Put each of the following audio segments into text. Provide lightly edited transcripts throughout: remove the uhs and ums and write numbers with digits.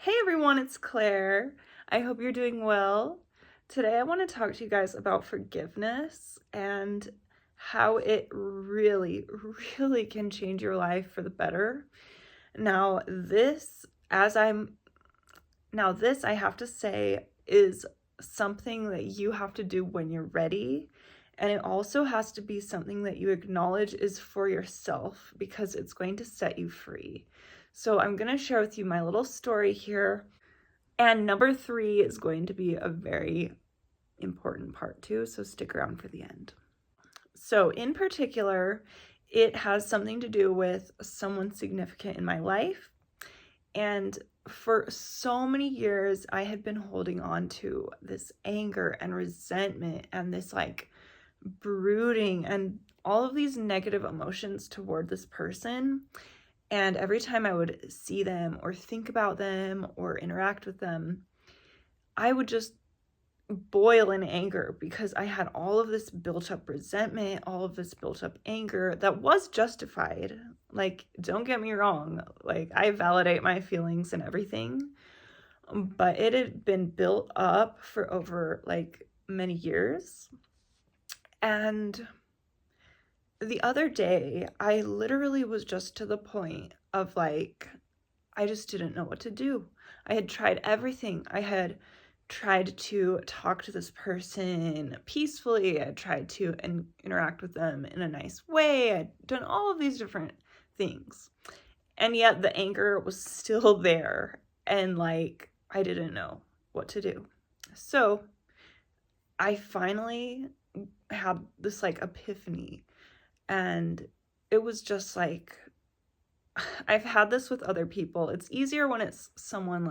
Hey everyone, it's Claire. I hope you're doing well. Today I want to talk to you guys about forgiveness and how it really can change your life for the better. Now, this I have to say is something that you have to do when you're ready, and it also has to be something that you acknowledge is for yourself because it's going to set you free. So I'm going to share with you my little story here. And number 3 is going to be a very important part too, so stick around for the end. So in particular, it has something to do with someone significant in my life. And for so many years, I had been holding on to this anger and resentment and this brooding and all of these negative emotions toward this person. And every time I would see them or think about them or interact with them, I would just boil in anger because I had all of this built up resentment, all of this built up anger that was justified. Don't get me wrong, I validate my feelings and everything, but it had been built up for over many years. And the other day, I literally was just to the point of I just didn't know what to do. I had tried everything. I had tried to talk to this person peacefully. I tried to interact with them in a nice way. I'd done all of these different things. And yet the anger was still there. And I didn't know what to do. So I finally had this epiphany. And it was just I've had this with other people. It's easier when it's someone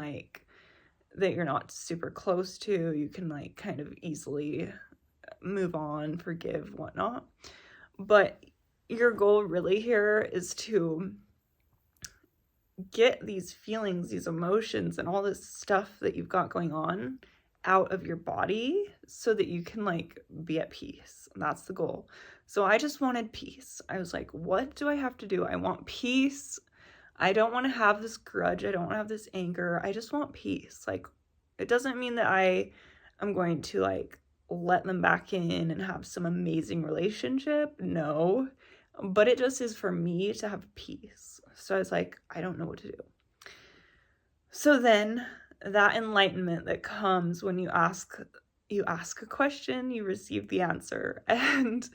that you're not super close to. You can kind of easily move on, forgive, whatnot. But your goal really here is to get these feelings, these emotions, and all this stuff that you've got going on out of your body so that you can be at peace. That's the goal. So I just wanted peace. I was like, what do I have to do? I want peace. I don't want to have this grudge. I don't want to have this anger. I just want peace. It doesn't mean that I am going to let them back in and have some amazing relationship. No, but it just is for me to have peace. So I was like, I don't know what to do. So then that enlightenment that comes when you ask a question, you receive the answer. And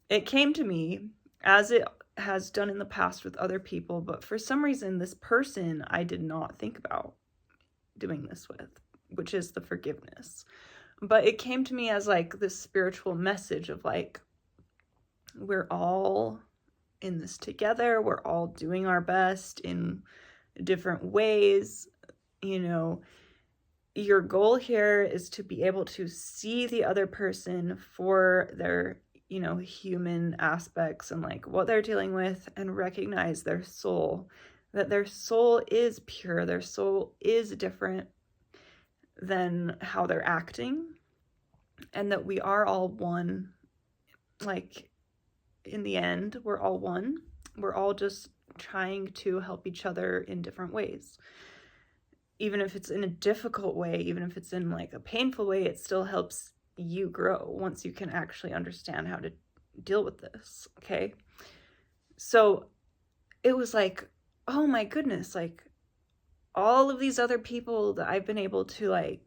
it came to me, as it has done in the past with other people, but for some reason, this person I did not think about doing this with, which is the forgiveness. But it came to me as this spiritual message of we're all in this together. We're all doing our best in different ways. Your goal here is to be able to see the other person for their human aspects and what they're dealing with, and recognize their soul, that their soul is pure, their soul is different than how they're acting, and that we are all one. In the end, we're all one. We're all just trying to help each other in different ways. Even if it's in a difficult way, even if it's in a painful way, it still helps you grow once you can actually understand how to deal with this. Okay. So it was oh my goodness, all of these other people that I've been able to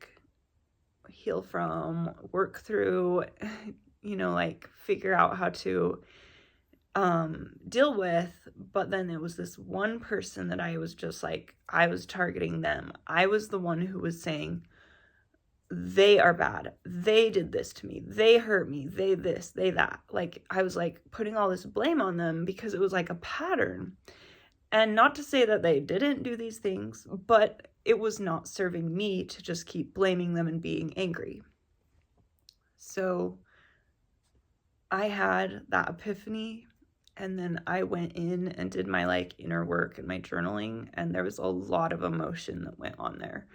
heal from, work through, figure out how to deal with. But then it was this one person that I was just I was targeting them. I was the one who was saying, they are bad. They did this to me. They hurt me. They this, they that. I was putting all this blame on them because it was a pattern. And not to say that they didn't do these things, but it was not serving me to just keep blaming them and being angry. So I had that epiphany, and then I went in and did my inner work and my journaling, and there was a lot of emotion that went on there.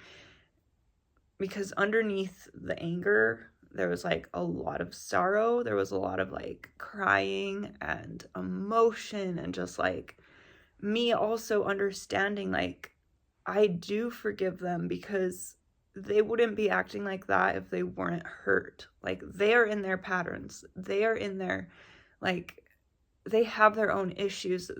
Because underneath the anger, there was a lot of sorrow. There was a lot of crying and emotion, and just me also understanding I do forgive them because they wouldn't be acting like that if they weren't hurt. Like, they are in their patterns. They are in their, like, they have their own issues.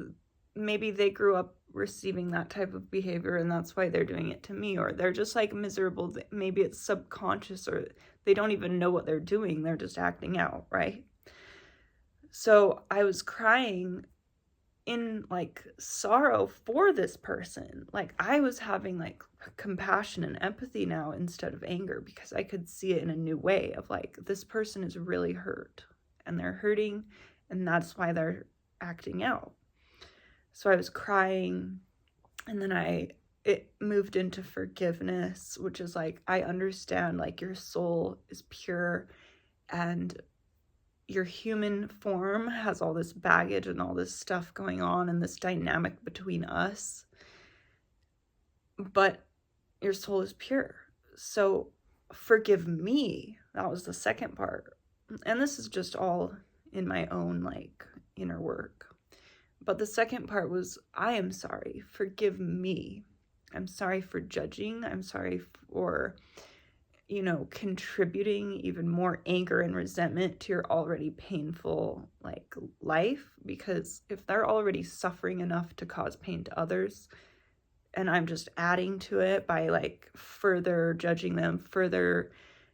Maybe they grew up receiving that type of behavior and that's why they're doing it to me, or they're just like miserable. Maybe it's subconscious, or they don't even know what they're doing. They're just acting out, right? So I was crying in like sorrow for this person. Like, I was having like compassion and empathy now instead of anger, because I could see it in a new way of like, this person is really hurt and they're hurting, and that's why they're acting out. So I was crying, and then it moved into forgiveness, which is like, I understand like your soul is pure and your human form has all this baggage and all this stuff going on and this dynamic between us, but your soul is pure. So forgive me. That was the second part. And this is just all in my own like inner work. But the second part was, I am sorry. Forgive me. I'm sorry for judging. I'm sorry for, contributing even more anger and resentment to your already painful like life, because if they're already suffering enough to cause pain to others, and I'm just adding to it by like further judging them, further,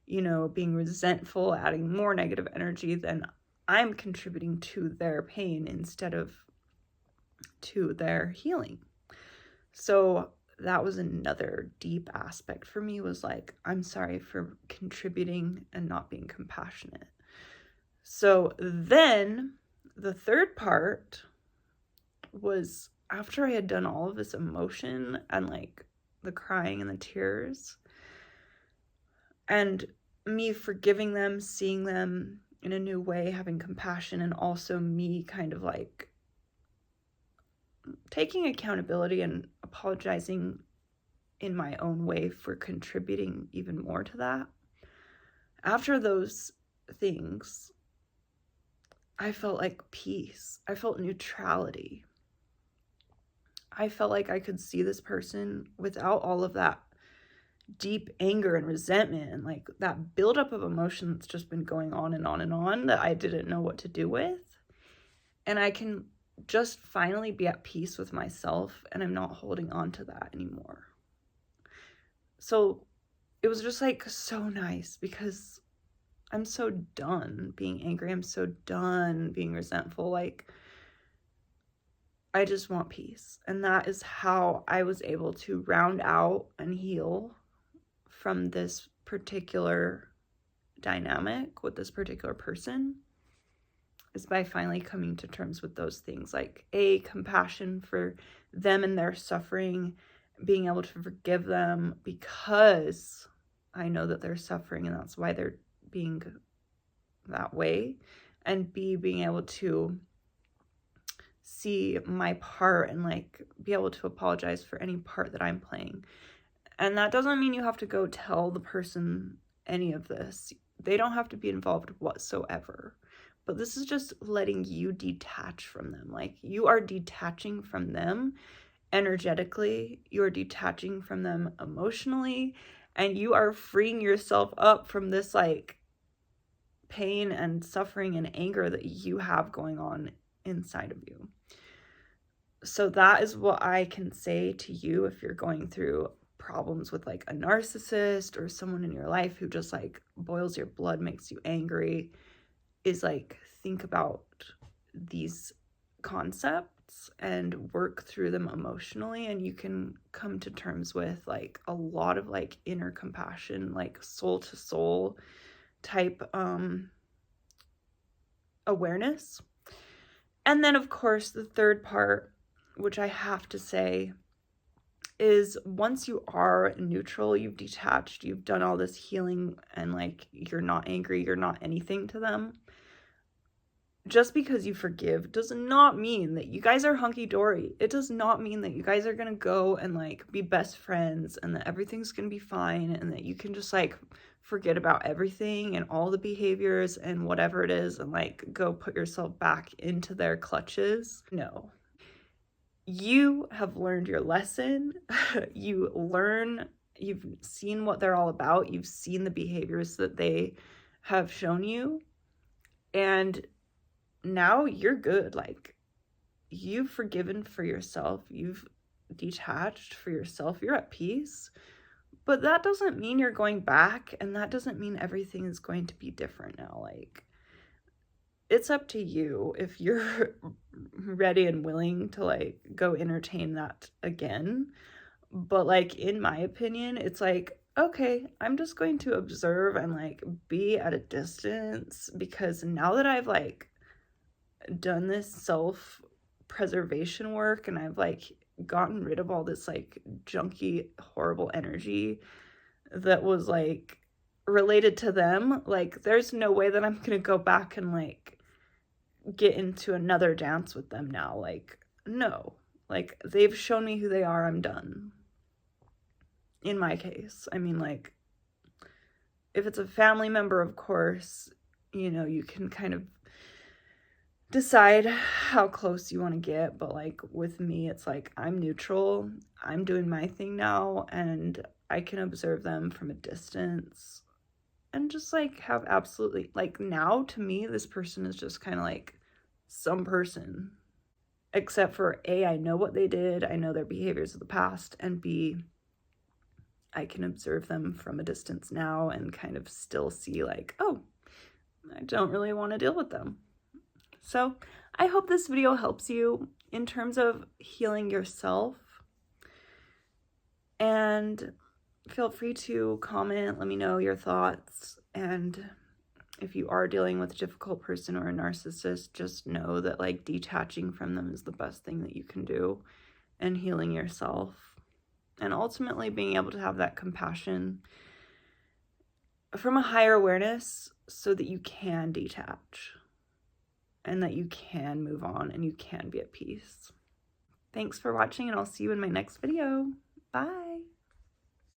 being resentful, adding more negative energy, then I'm contributing to their pain instead of to their healing. So that was another deep aspect for me, was like, I'm sorry for contributing and not being compassionate. So then the third part was, after I had done all of this emotion and like the crying and the tears, and me forgiving them, seeing them in a new way, having compassion, and also me kind of like taking accountability and apologizing in my own way for contributing even more to that. After those things, I felt like peace. I felt neutrality. I felt like I could see this person without all of that deep anger and resentment and like that buildup of emotion that's just been going on and on and on that I didn't know what to do with. And I can just finally be at peace with myself, and I'm not holding on to that anymore. So it was just like so nice, because I'm so done being angry. I'm so done being resentful. Like, I just want peace. And that is how I was able to round out and heal from this particular dynamic with this particular person, is by finally coming to terms with those things, like compassion for them and their suffering, being able to forgive them because I know that they're suffering and that's why they're being that way, and B, being able to see my part and like be able to apologize for any part that I'm playing. And that doesn't mean you have to go tell the person any of this. They don't have to be involved whatsoever. But this is just letting you detach from them. Like, you are detaching from them energetically, you're detaching from them emotionally, and you are freeing yourself up from this like pain and suffering and anger that you have going on inside of you. So that is what I can say to you if you're going through problems with like a narcissist or someone in your life who just like boils your blood, makes you angry, is like, think about these concepts and work through them emotionally, and you can come to terms with like a lot of like inner compassion, like soul to soul type awareness. And then of course the third part, which I have to say, is once you are neutral, you've detached, you've done all this healing, and like you're not angry, you're not anything to them, just because you forgive does not mean that you guys are hunky-dory. It does not mean that you guys are gonna go and like be best friends and that everything's gonna be fine and that you can just like forget about everything and all the behaviors and whatever it is and like go put yourself back into their clutches. No. you have learned your lesson. You've seen what they're all about. You've seen the behaviors that they have shown you. And now you're good. Like, you've forgiven for yourself. You've detached for yourself. You're at peace. But that doesn't mean you're going back, and that doesn't mean everything is going to be different now. Like, it's up to you if you're ready and willing to, like, go entertain that again. But, like, in my opinion, it's like, okay, I'm just going to observe and, like, be at a distance, because now that I've, like, done this self-preservation work and I've, like, gotten rid of all this, like, junky, horrible energy that was, like, related to them, like, there's no way that I'm gonna go back and, like, get into another dance with them now. Like, no. Like, they've shown me who they are. I'm done. In my case. I mean, like, if it's a family member, of course, you know, you can kind of decide how close you want to get, but, like, with me, it's like, I'm neutral. I'm doing my thing now, and I can observe them from a distance and just, like, have absolutely, like, now to me, this person is just kind of like some person, except for A, I know what they did, I know their behaviors of the past, and B, I can observe them from a distance now and kind of still see, like, oh, I don't really want to deal with them. So I hope this video helps you in terms of healing yourself, and feel free to comment, let me know your thoughts. And if you are dealing with a difficult person or a narcissist, just know that, like, detaching from them is the best thing that you can do, and healing yourself, and ultimately being able to have that compassion from a higher awareness so that you can detach and that you can move on and you can be at peace. Thanks for watching, and I'll see you in my next video. Bye.